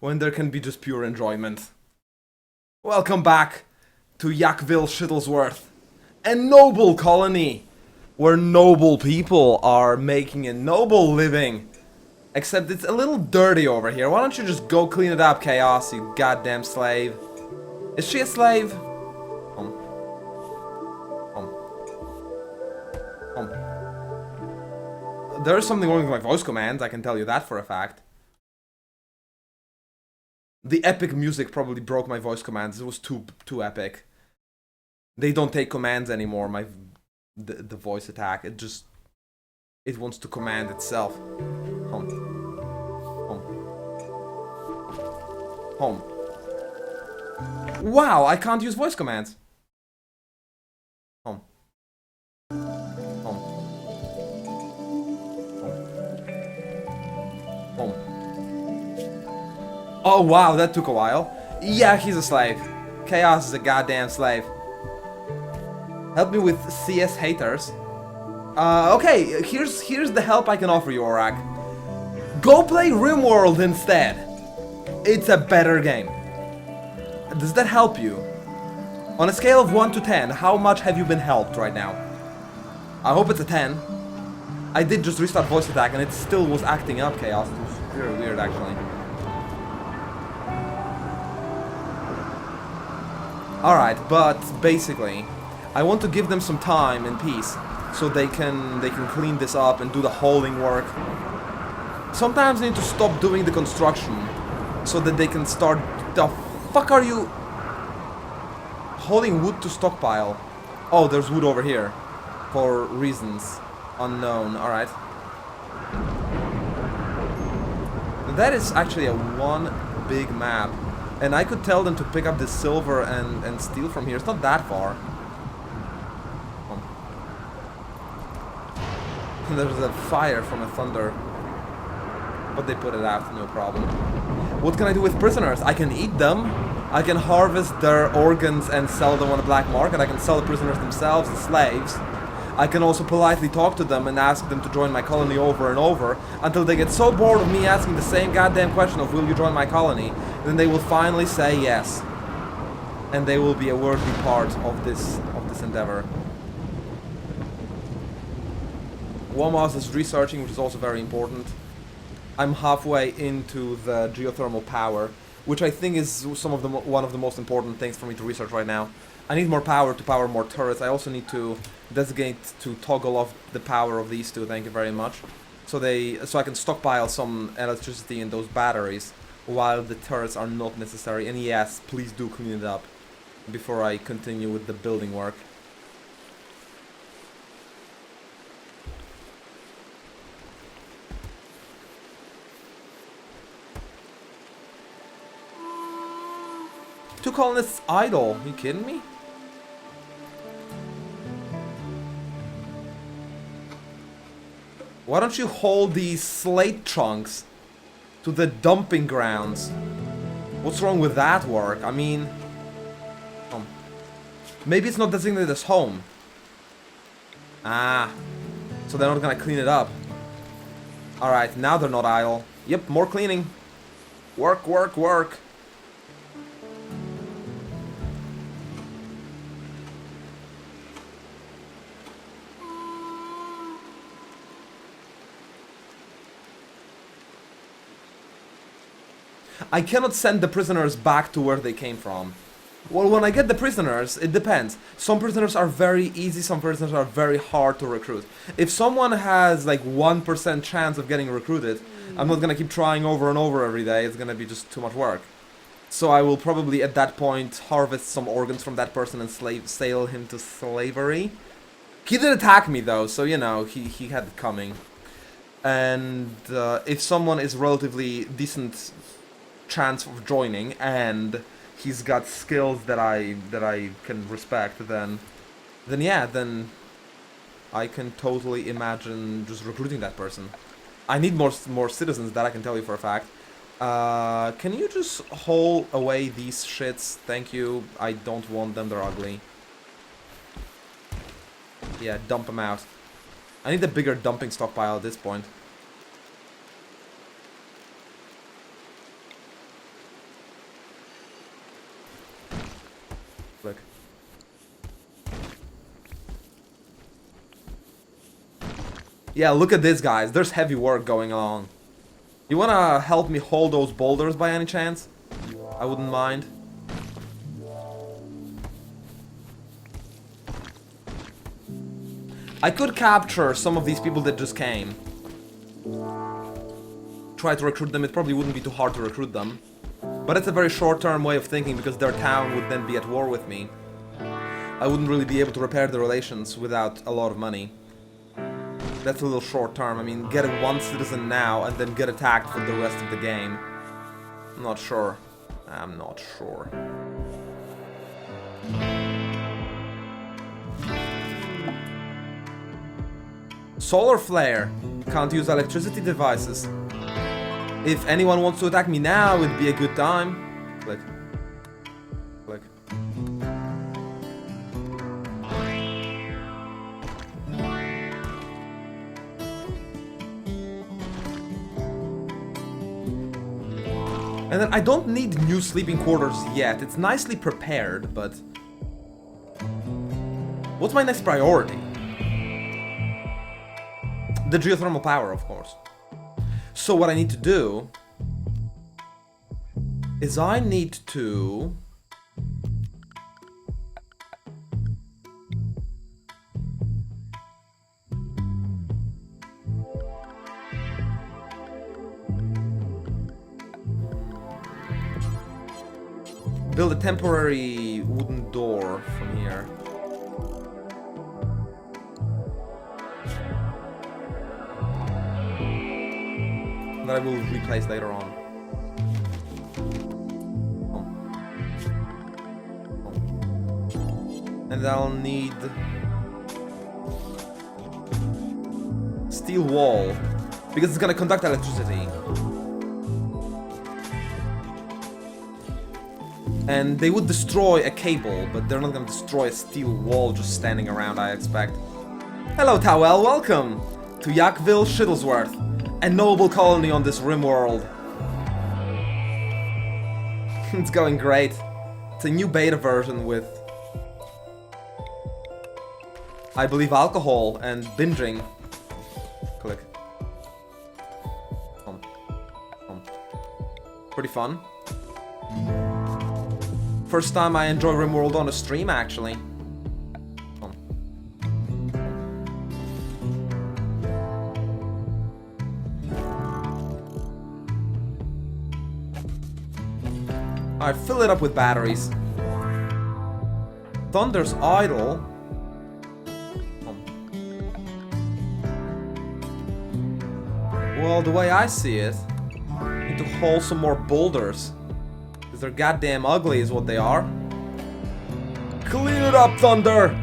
when there can be just pure enjoyment. Welcome back to Yakville Shittleson, a noble colony where noble people are making a noble living. Except it's a little dirty over here. Why don't you just go clean it up, Chaos, you goddamn slave? Is she a slave? Home. There's something wrong with my voice commands, I can tell you that for a fact. The epic music probably broke my voice commands. It was too epic. They don't take commands anymore, the voice attack. It wants to command itself. Home. Wow, I can't use voice commands. Home. Oh wow, that took a while. Yeah, he's a slave. Chaos is a goddamn slave. Help me with CS haters. Okay, here's the help I can offer you, Orak. Go play RimWorld instead. It's a better game. Does that help you? On a scale of 1 to 10, how much have you been helped right now? I hope it's a 10. I did just restart voice attack and it still was acting up, Chaos. It was very weird, actually. Alright, but basically, I want to give them some time and peace so they can clean this up and do the holding work. Sometimes they need to stop doing the construction so that they can start... The fuck are you... Holding wood to stockpile? Oh, there's wood over here. For reasons unknown, alright. That is actually a one big map. And I could tell them to pick up the silver and steel from here. It's not that far. There's a fire from a thunder. But they put it out, no problem. What can I do with prisoners? I can eat them. I can harvest their organs and sell them on the black market. I can sell the prisoners themselves, the slaves. I can also politely talk to them and ask them to join my colony over and over until they get so bored of me asking the same goddamn question of will you join my colony, then they will finally say yes. And they will be a worthy part of this endeavor. Womas is researching, which is also very important. I'm halfway into the geothermal power, which I think is one of the most important things for me to research right now. I need more power to power more turrets. I also need to designate to toggle off the power of these two, thank you very much. So I can stockpile some electricity in those batteries while the turrets are not necessary. And yes, please do clean it up before I continue with the building work. Two colonists idle, you kidding me? Why don't you hold these slate trunks to the dumping grounds? What's wrong with that work? I mean... maybe it's not designated as home. Ah. So they're not gonna clean it up. Alright, now they're not idle. Yep, more cleaning. Work, work, work. I cannot send the prisoners back to where they came from. Well, when I get the prisoners, it depends. Some prisoners are very easy, some prisoners are very hard to recruit. If someone has like 1% chance of getting recruited, I'm not gonna keep trying over and over every day, it's gonna be just too much work. So I will probably at that point harvest some organs from that person and sail him to slavery. He did attack me though, so you know, he had it coming. And if someone is relatively decent chance of joining and he's got skills that I can respect, then I can totally imagine just recruiting that person. I need more citizens, that I can tell you for a fact. Can you just haul away these shits? Thank you. I don't want them, they're ugly. Yeah, dump them out. I need a bigger dumping stockpile at this point. Click. Yeah, look at this, guys. There's heavy work going on. You wanna help me hold those boulders by any chance? I wouldn't mind. I could capture some of these people that just came. Try to recruit them. It probably wouldn't be too hard to recruit them. But it's a very short-term way of thinking because their town would then be at war with me. I wouldn't really be able to repair the relations without a lot of money. That's a little short-term. I mean, get one citizen now and then get attacked for the rest of the game. I'm not sure. I'm not sure. Solar flare. Can't use electricity devices. If anyone wants to attack me now, it'd be a good time. Click. Click. And then I don't need new sleeping quarters yet. It's nicely prepared, but... What's my next priority? The geothermal power, of course. So what I need to do is I need to build a temporary wooden door from here. That I will replace later on. And I'll need steel wall because it's gonna conduct electricity. And they would destroy a cable, but they're not gonna destroy a steel wall just standing around, I expect. Hello, Towel, welcome to Yakville Shittleson, a noble colony on this RimWorld. It's going great. It's a new beta version with, I believe, alcohol and binging. Click. Pretty fun. First time I enjoy RimWorld on a stream, actually. Alright, fill it up with batteries. Thunder's idle. Well, the way I see it, I need to haul some more boulders. Because they're goddamn ugly is what they are. Clean it up, Thunder!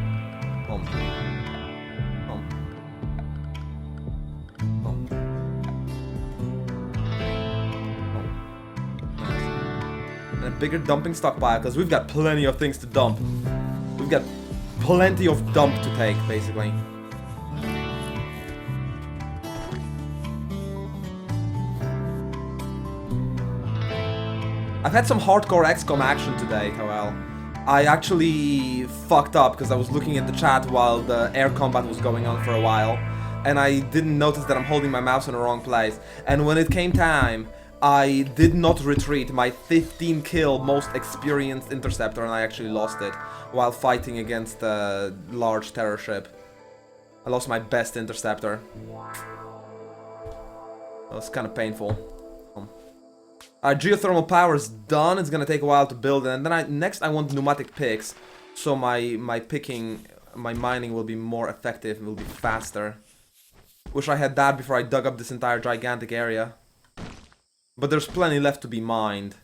And a bigger dumping stockpile, because we've got plenty of things to dump. We've got plenty of dump to take, basically. I've had some hardcore XCOM action today, Joel. I actually fucked up because I was looking at the chat while the air combat was going on for a while, and I didn't notice that I'm holding my mouse in the wrong place. And when it came time, I did not retreat my 15 kill most experienced interceptor, and I actually lost it while fighting against a large terror ship. I lost my best interceptor. That was kind of painful. Geothermal power is done. It's gonna take a while to build, and then next I want pneumatic picks, so my mining will be more effective and will be faster. Wish I had that before I dug up this entire gigantic area. But there's plenty left to be mined.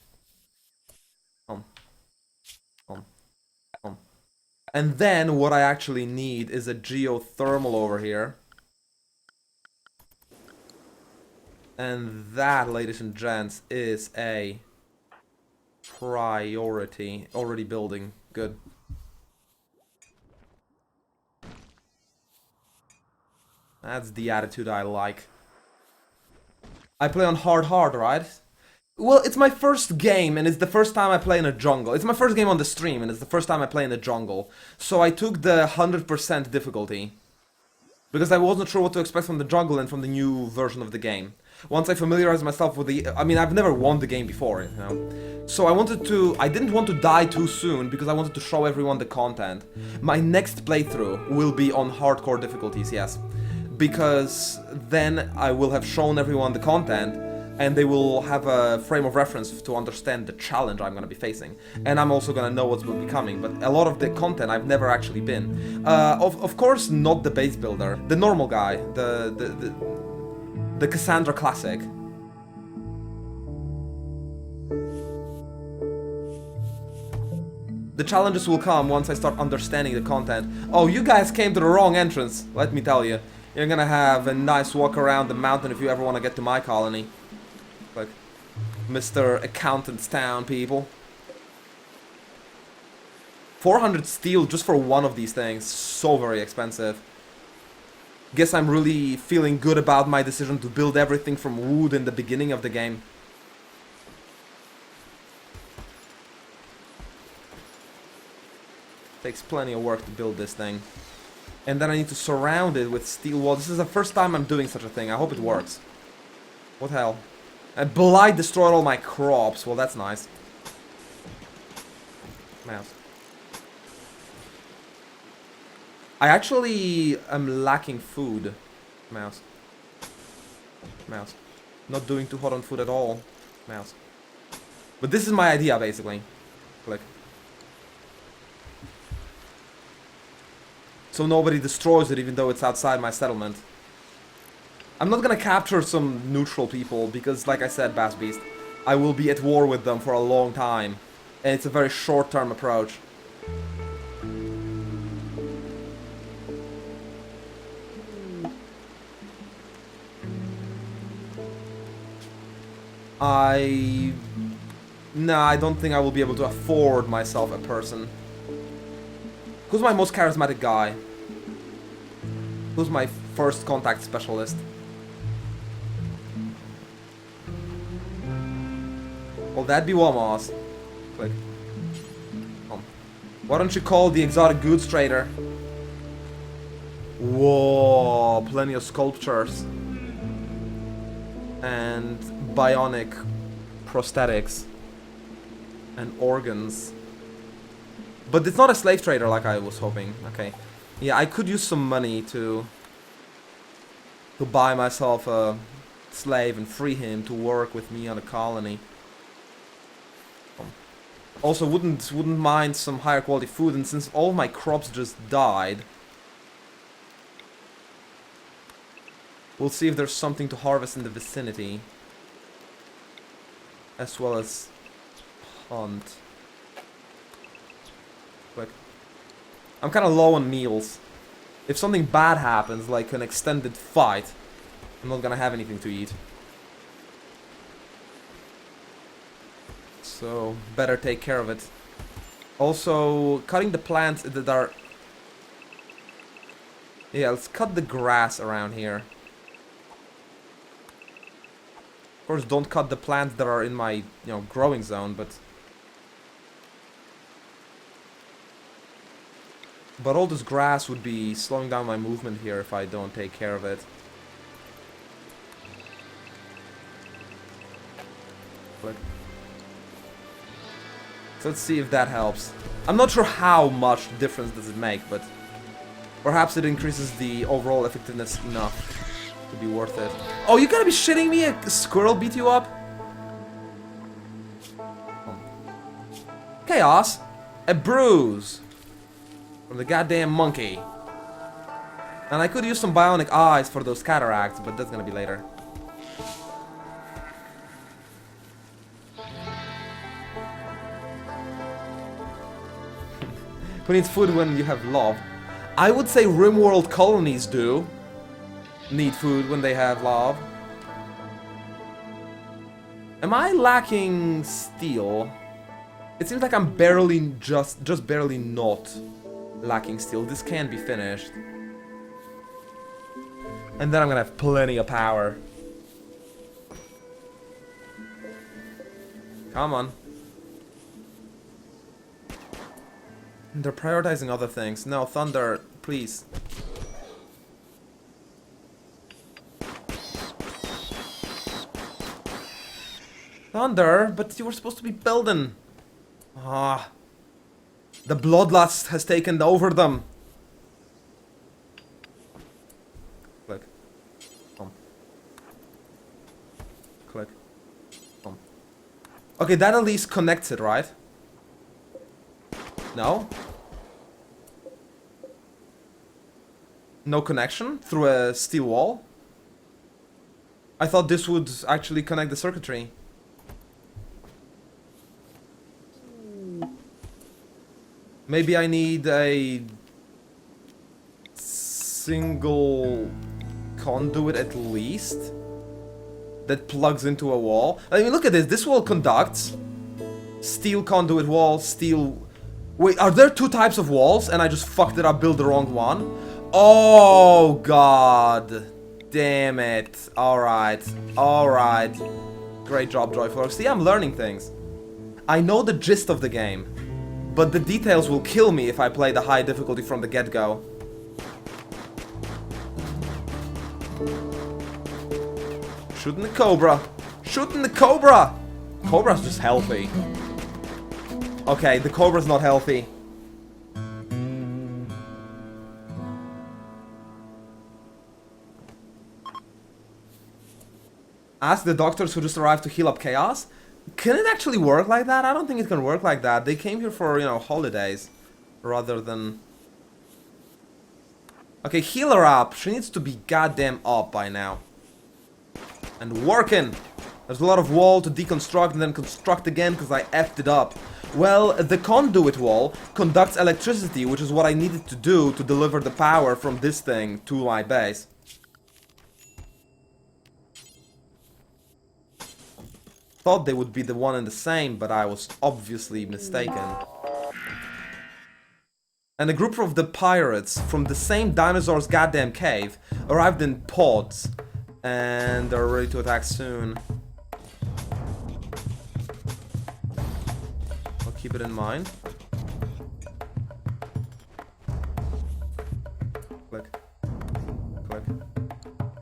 And then what I actually need is a geothermal over here. And that, ladies and gents, is a priority. Already building. Good. That's the attitude I like. I play on hard, right? Well, it's my first game, and it's the first time I play in a jungle. It's my first game on the stream, and it's the first time I play in a jungle. So I took the 100% difficulty. Because I wasn't sure what to expect from the jungle and from the new version of the game. Once I familiarized myself with the... I mean, I've never won the game before, you know? So I didn't want to die too soon, because I wanted to show everyone the content. My next playthrough will be on hardcore difficulties, yes. Because then I will have shown everyone the content, and they will have a frame of reference to understand the challenge I'm gonna be facing. And I'm also gonna know what will be coming, but a lot of the content I've never actually been. Of course, not the base builder, the normal guy, the Cassandra Classic. The challenges will come once I start understanding the content. Oh, you guys came to the wrong entrance, let me tell you. You're gonna have a nice walk around the mountain if you ever want to get to my colony. Like, Mr. Accountant's Town, people. 400 steel just for one of these things. So very expensive. Guess I'm really feeling good about my decision to build everything from wood in the beginning of the game. Takes plenty of work to build this thing. And then I need to surround it with steel walls. This is the first time I'm doing such a thing. I hope it works. What the hell? Blight destroyed all my crops. Well, that's nice. Mouse. I actually am lacking food. Mouse. Mouse. Not doing too hot on food at all. Mouse. But this is my idea, basically. Click. So nobody destroys it even though it's outside my settlement. I'm not gonna capture some neutral people because, like I said, Bass Beast, I will be at war with them for a long time. And it's a very short-term approach. Nah, I don't think I will be able to afford myself a person. Who's my most charismatic guy? Who's my first contact specialist? Well, that'd be Wamos. Click. Why don't you call the exotic goods trader? Whoa, plenty of sculptures. And bionic prosthetics. And organs. But it's not a slave trader like I was hoping. Okay. Yeah, I could use some money to buy myself a slave and free him to work with me on a colony. Also, wouldn't mind some higher quality food, and since all my crops just died, we'll see if there's something to harvest in the vicinity, as well as hunt. Quick. I'm kind of low on meals. If something bad happens, like an extended fight, I'm not gonna have anything to eat. So, better take care of it. Also, cutting the plants that are... Yeah, let's cut the grass around here. Of course, don't cut the plants that are in my, growing zone, but... But all this grass would be slowing down my movement here if I don't take care of it. But... So let's see if that helps. I'm not sure how much difference does it make, but perhaps it increases the overall effectiveness enough to be worth it. Oh, you gotta be shitting me? A squirrel beat you up? Chaos. A bruise. From the goddamn monkey. And I could use some bionic eyes for those cataracts, but that's gonna be later. Who needs food when you have love? I would say RimWorld colonies do need food when they have love. Am I lacking steel? It seems like I'm barely, just barely not lacking steel. This can be finished. And then I'm gonna have plenty of power. Come on. They're prioritizing other things. No, Thunder, please. Thunder, but you were supposed to be building. Ah. The bloodlust has taken over them. Click. Come. Click. Come. Okay, that at least connects it, right? No? No connection through a steel wall? I thought this would actually connect the circuitry. Maybe I need a single conduit at least that plugs into a wall. I mean, look at this. This wall conducts. Steel conduit wall, steel... Wait, are there two types of walls and I just fucked it up, built the wrong one? Oh, God. Damn it. Alright. Alright. Great job, Joyful. See, I'm learning things. I know the gist of the game. But the details will kill me if I play the high difficulty from the get-go. Shooting the Cobra! Shooting the Cobra! Cobra's just healthy. Okay, the Cobra's not healthy. Ask the doctors who just arrived to heal up chaos? Can it actually work like that? I don't think it can work like that. They came here for, you know, holidays. Rather than... Okay, heal her up. She needs to be goddamn up by now. And working! There's a lot of wall to deconstruct and then construct again because I effed it up. Well, the conduit wall conducts electricity, which is what I needed to do to deliver the power from this thing to my base. Thought they would be the one and the same, but I was obviously mistaken. And a group of the pirates from the same dinosaur's goddamn cave arrived in pods, and they're ready to attack soon. I'll keep it in mind. Click. Click.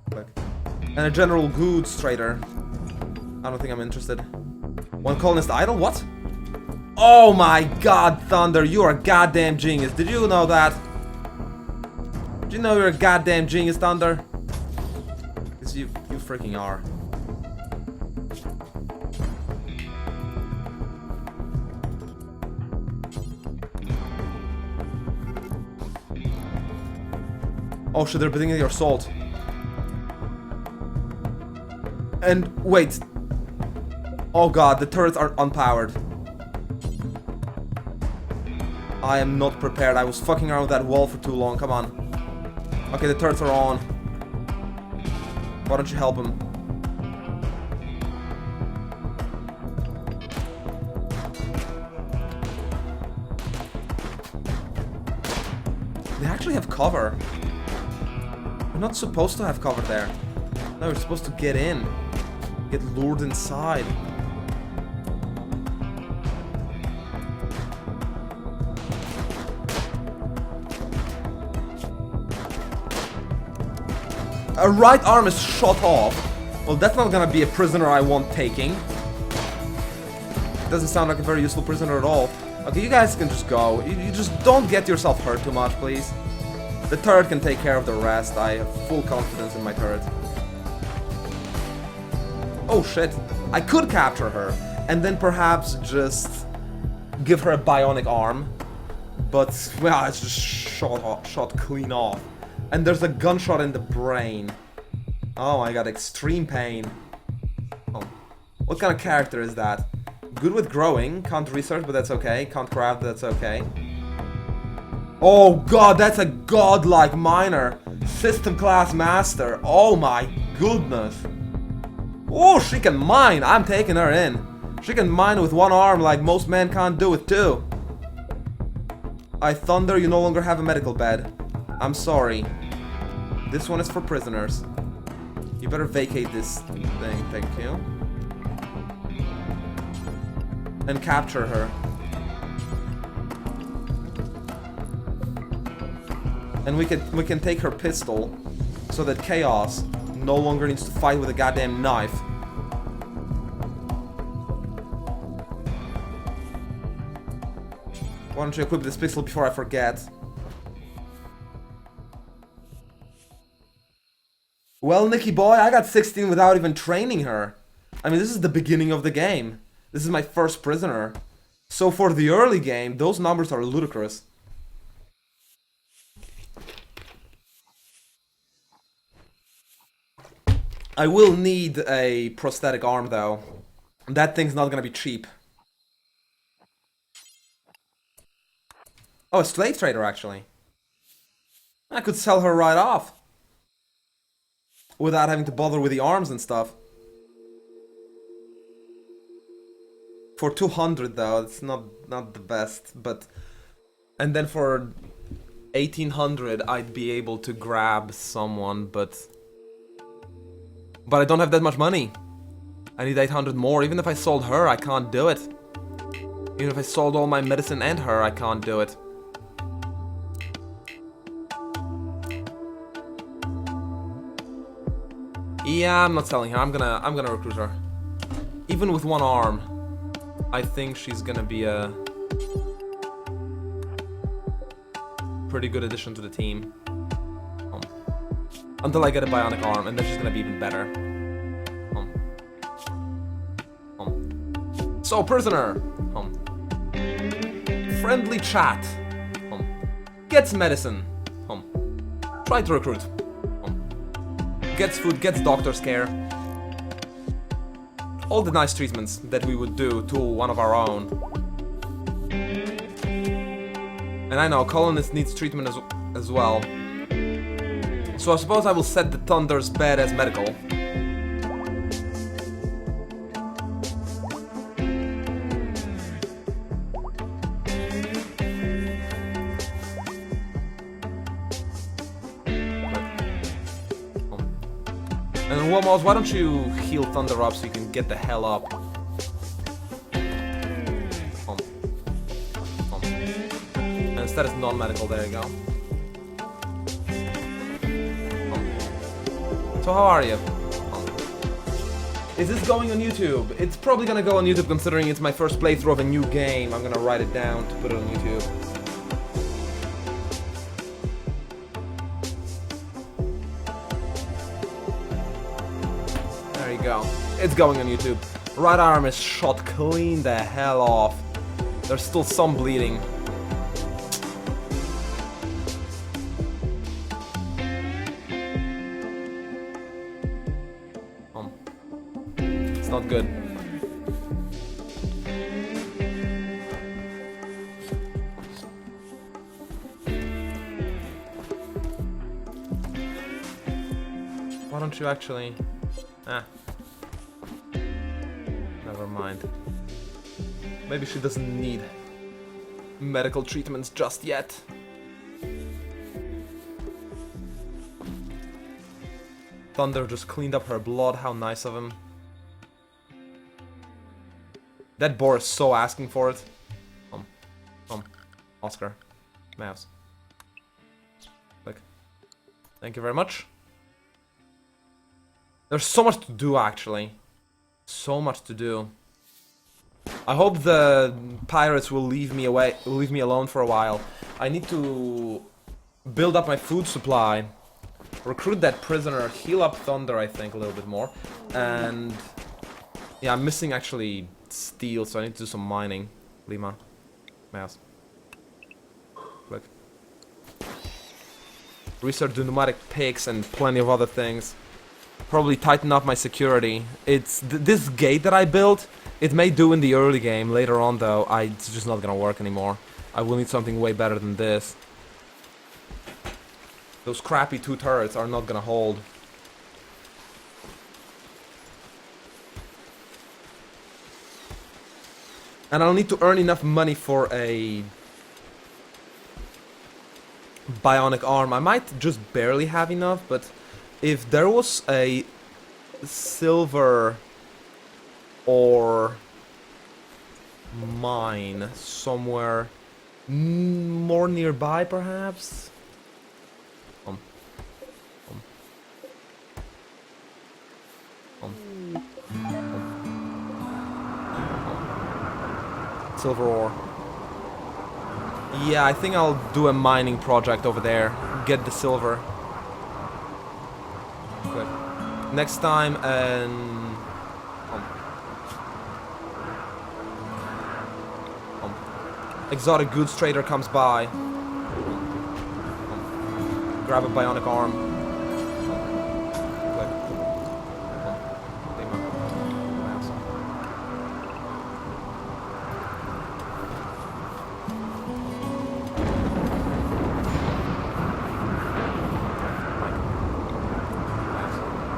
Click. And a general goods trader. I don't think I'm interested. One colonist idle? What? Oh my god, Thunder, you are a goddamn genius. Did you know that? Did you know you're a goddamn genius, Thunder? Because you freaking are. Oh shit, they're bidding your salt. And wait. Oh god, the turrets are unpowered. I am not prepared. I was fucking around with that wall for too long. Come on. Okay, the turrets are on. Why don't you help him? They actually have cover. We're not supposed to have cover there. No, we're supposed to get in. Get lured inside. A right arm is shot off. Well, that's not gonna be a prisoner I want taking. Doesn't sound like a very useful prisoner at all. Okay, you guys can just go. You just don't get yourself hurt too much, please. The turret can take care of the rest. I have full confidence in my turret. Oh shit. I could capture her. And then perhaps just give her a bionic arm. But, well, it's just shot clean off. And there's a gunshot in the brain. Oh, I got extreme pain. Oh. What kind of character is that? Good with growing. Can't research, but that's okay. Can't craft, that's okay. Oh god, that's a godlike miner. System class master. Oh my goodness. Oh, she can mine. I'm taking her in. She can mine with one arm like most men can't do it too. I thunder, you no longer have a medical bed. I'm sorry. This one is for prisoners. You better vacate this thing, thank you. and capture her. And we can take her pistol so that Chaos no longer needs to fight with a goddamn knife. Why don't you equip this pistol before I forget? Well, Nicky boy, I got 16 without even training her. I mean, this is the beginning of the game. This is my first prisoner. So for the early game, those numbers are ludicrous. I will need a prosthetic arm, though. That thing's not gonna be cheap. Oh, a slave trader, actually. I could sell her right off. Without having to bother with the arms and stuff. For 200, though, it's not the best, but... And then for 1800, I'd be able to grab someone, but I don't have that much money. I need 800 more. Even if I sold her, I can't do it. Even if I sold all my medicine and her, I can't do it. Yeah, I'm not selling her. I'm gonna recruit her. Even with one arm, I think she's gonna be a pretty good addition to the team. Until I get a bionic arm, and then she's gonna be even better. So, prisoner. Friendly chat. Gets medicine. Try to recruit. Gets food, gets doctor's care. All the nice treatments that we would do to one of our own. And I know, Colonist needs treatment as well. So I suppose I will set the Thunder's bed as medical. And Womos, why don't you heal Thunder up so you can get the hell up? And instead it's non-medical, there you go. So how are you? Is this going on YouTube? It's probably gonna go on YouTube considering it's my first playthrough of a new game. I'm gonna write it down to put it on YouTube. There you go. It's going on YouTube. Right arm is shot clean the hell off. There's still some bleeding. It's not good. Why don't you actually... Never mind. Maybe she doesn't need medical treatments just yet. Thunder just cleaned up her blood, how nice of him. That boar is so asking for it. Oscar. Mouse. Click. Thank you very much. There's so much to do, actually. So much to do. I hope the pirates will leave me alone for a while. I need to build up my food supply, recruit that prisoner, heal up Thunder, I think, a little bit more, and yeah, I'm missing actually steel, so I need to do some mining. Lima, mouse, click. Research the pneumatic picks and plenty of other things. Probably tighten up my security. It's this gate that I built. It may do in the early game. Later on, though, it's just not gonna work anymore. I will need something way better than this. Those crappy 2 turrets are not gonna hold. And I'll need to earn enough money for a bionic arm. I might just barely have enough, but if there was a silver or mine somewhere more nearby, perhaps? Um. Silver ore. Yeah, I think I'll do a mining project over there. Get the silver. Good. Next time, exotic goods trader comes by. Grab a bionic arm. Good.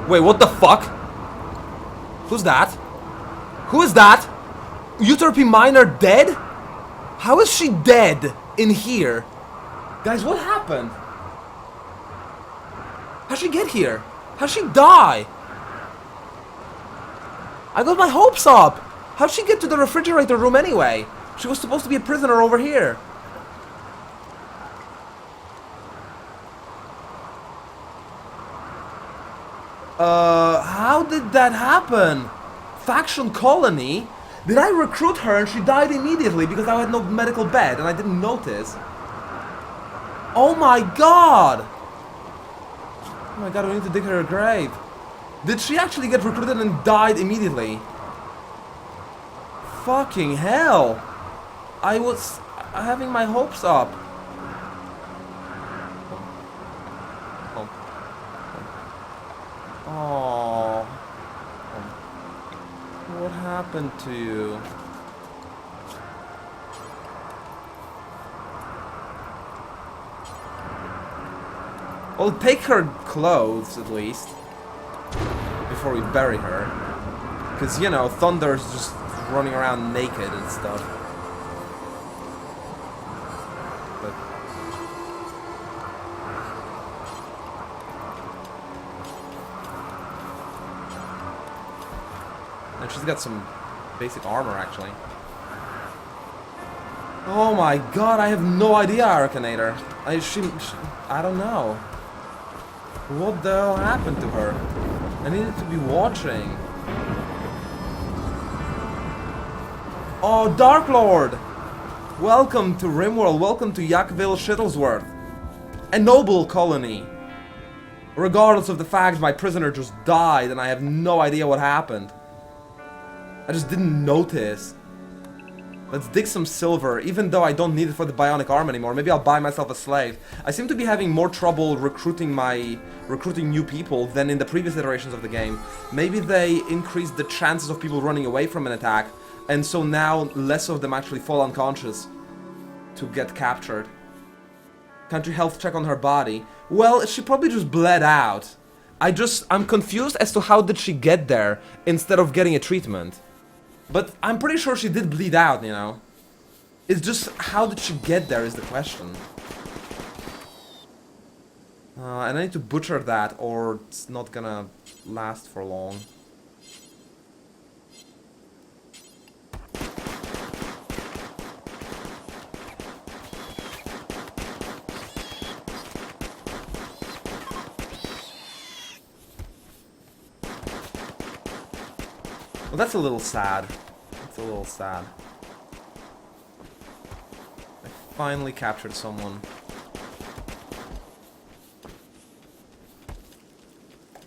Wait, what the fuck? Who's that? Who is that? Euterpe miner dead? How is she dead in here? Guys, what happened? How'd she get here? How'd she die? I got my hopes up. How'd she get to the refrigerator room anyway? She was supposed to be a prisoner over here. How did that happen? Faction colony? Did I recruit her and she died immediately because I had no medical bed and I didn't notice? Oh my god! Oh my god, we need to dig her a grave. Did she actually get recruited and died immediately? Fucking hell! I was having my hopes up. Oh. What happened to you? Well, take her clothes, at least. Before we bury her. Because, you know, Thunder's just running around naked and stuff. But... and she's got some basic armor, actually. Oh my god, I have no idea, Arcanator. I don't know. What the hell happened to her? I needed to be watching. Oh, Dark Lord! Welcome to RimWorld, welcome to Yakville Shittleson. A noble colony. Regardless of the fact my prisoner just died and I have no idea what happened. I just didn't notice. Let's dig some silver, even though I don't need it for the bionic arm anymore. Maybe I'll buy myself a slave. I seem to be having more trouble recruiting new people than in the previous iterations of the game. Maybe they increased the chances of people running away from an attack, and so now less of them actually fall unconscious to get captured. Country health check on her body. Well, she probably just bled out. I'm confused as to how did she get there instead of getting a treatment. But I'm pretty sure she did bleed out, you know. It's just, how did she get there is the question. And I need to butcher that, or it's not gonna last for long. Well, that's a little sad. That's a little sad. I finally captured someone.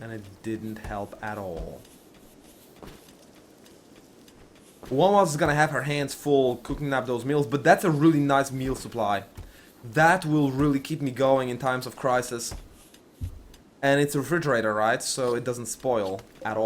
And it didn't help at all. One was gonna have her hands full cooking up those meals, but that's a really nice meal supply. That will really keep me going in times of crisis. And it's a refrigerator, right? So it doesn't spoil at all.